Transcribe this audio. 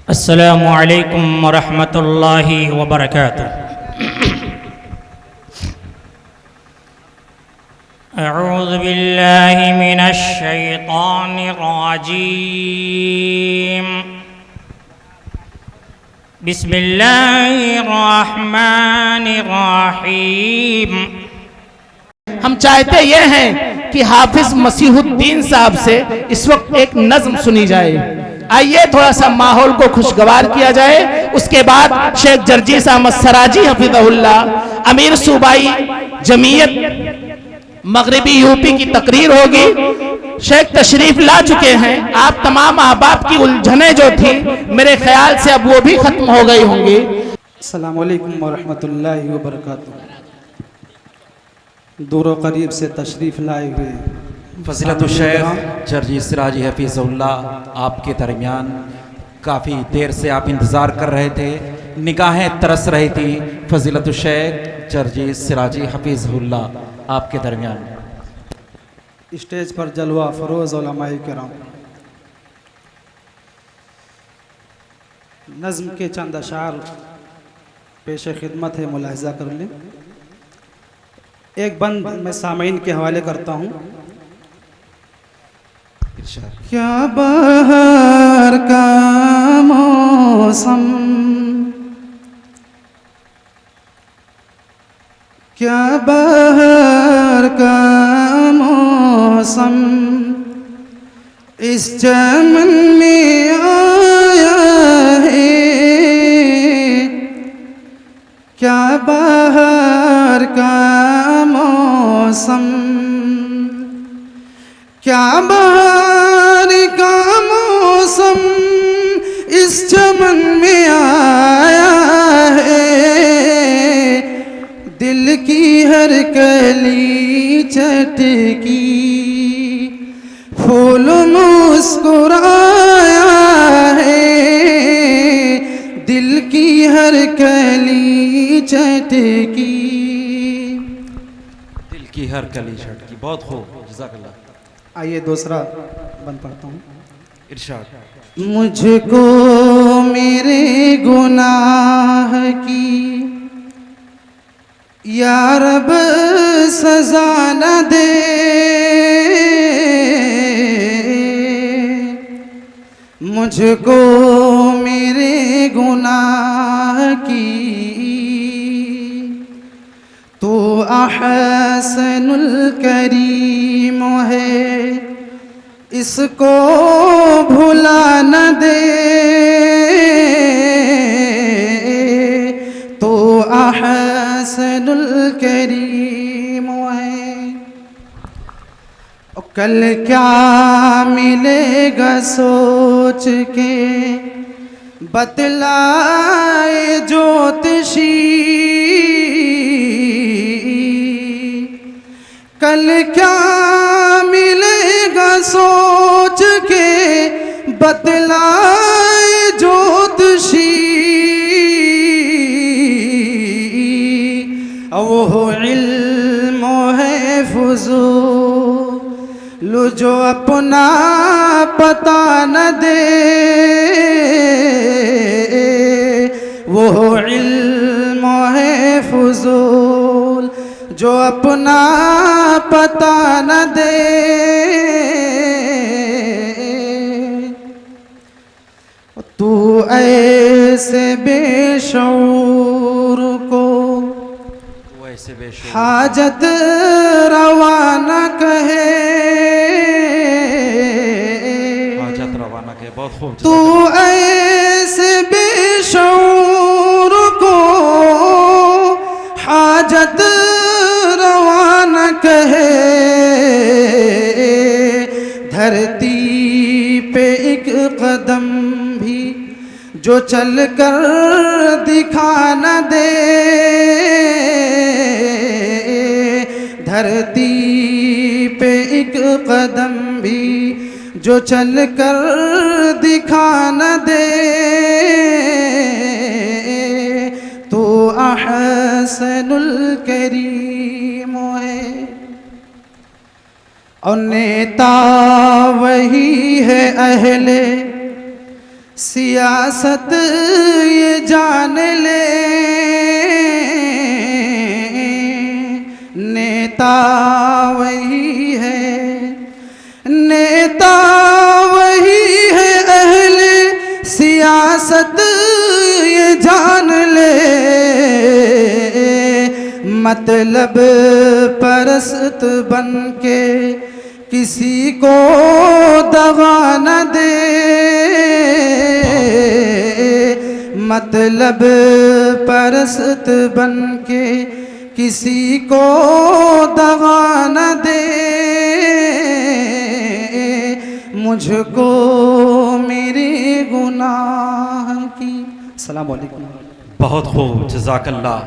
अस्सलामु अलैकुम वरहमतुल्लाहि वबरकातुह। अऊज़ु बिल्लाहि मिनश शैतानिर रजीम। बिस्मिल्लाहिर रहमानिर रहीम। हम चाहते ये हैं कि हाफिज मसीहुद्दीन साहब से इस वक्त एक नज्म सुनी जाए। आइए थोड़ा सा माहौल को खुशगवार किया जाए। उसके बाद शेख जर्जीस अहमद सराजी हफिज़हुल्लाह अमीर सूबाई जमीयत मगरिबी यूपी की तकरीर होगी। शेख तशरीफ ला चुके हैं। आप तमाम अहबाब की उलझने जो थी मेरे ख्याल से अब वो भी खत्म हो गई होंगी। अस्सलामु अलैकुम वरहमतुल्लाहि वबरकातुहू। दूर व करीब से तशरीफ़ लाए हुए फ़ज़ीलतुल शेख जर्जीस सिराजी हफ़ीज़हुल्लाह आपके दरमियान काफ़ी देर से आप इंतज़ार कर रहे थे, निगाहें तरस रही थी। फ़ज़ीलतुल शेख जर्जीस सिराजी हफ़ीज़हुल्लाह आपके दरमियान। स्टेज पर जलवा फरोज़ उलमाए किराम। नज़्म के चंद अशार पेश खिदमत है, मुलाहिज़ा कर लें। एक बंद मैं सामीन के हवाले करता हूँ। क्या बहार का मौसम, क्या बहार का मौसम इस चमन में आया है। क्या बहार का मौसम, क्या बहार का मौसम इस चमन में आया है। दिल की हर कली चटकी फूल मुस्कुराया है। दिल की हर कली चटकी, दिल की हर कली छटकी। बहुत खूब, जज़ाकल्लाह। आइए दूसरा बंद पढ़ता हूँ। इरशाद। मुझको मेरे गुनाह की या रब सजा न दे। मुझको मेरे गुनाह की तो अहसनुल करीम है, इसको भुला न दे। तो अहसनुल करीम है। कल क्या मिलेगा सोच के बतलाए ज्योतिषी। कल क्या मिलेगा सोच के बतलाए ज्योतिषी। वो इल्म है फुज़ूल जो अपना पता न दे। वो इल्म है फुज़ूल जो अपना पता न दे। तू ऐसे बेशऊर को हाजत रवाना कहे। हाजत रवाना के बहुत खूब। तू ऐसे बेशऊर को हाजत रवाना कहे। धरती पे एक कदम भी जो चल कर दिखा न दे। धरती पे एक कदम भी जो चल कर दिखा न दे। तो अहसनुल करीम है और नेता वही है अहले सियासत ये जान ले, नेता वही है, नेता वही है, अहले सियासत ये जान ले, मतलब परस्त बन के किसी को दगा न दे, मतलब परस्त बन के किसी को दगा न दे, मुझको मेरे गुनाह की। अस्सलाम वालेकुम। बहुत खूब, जज़ाकल्लाह।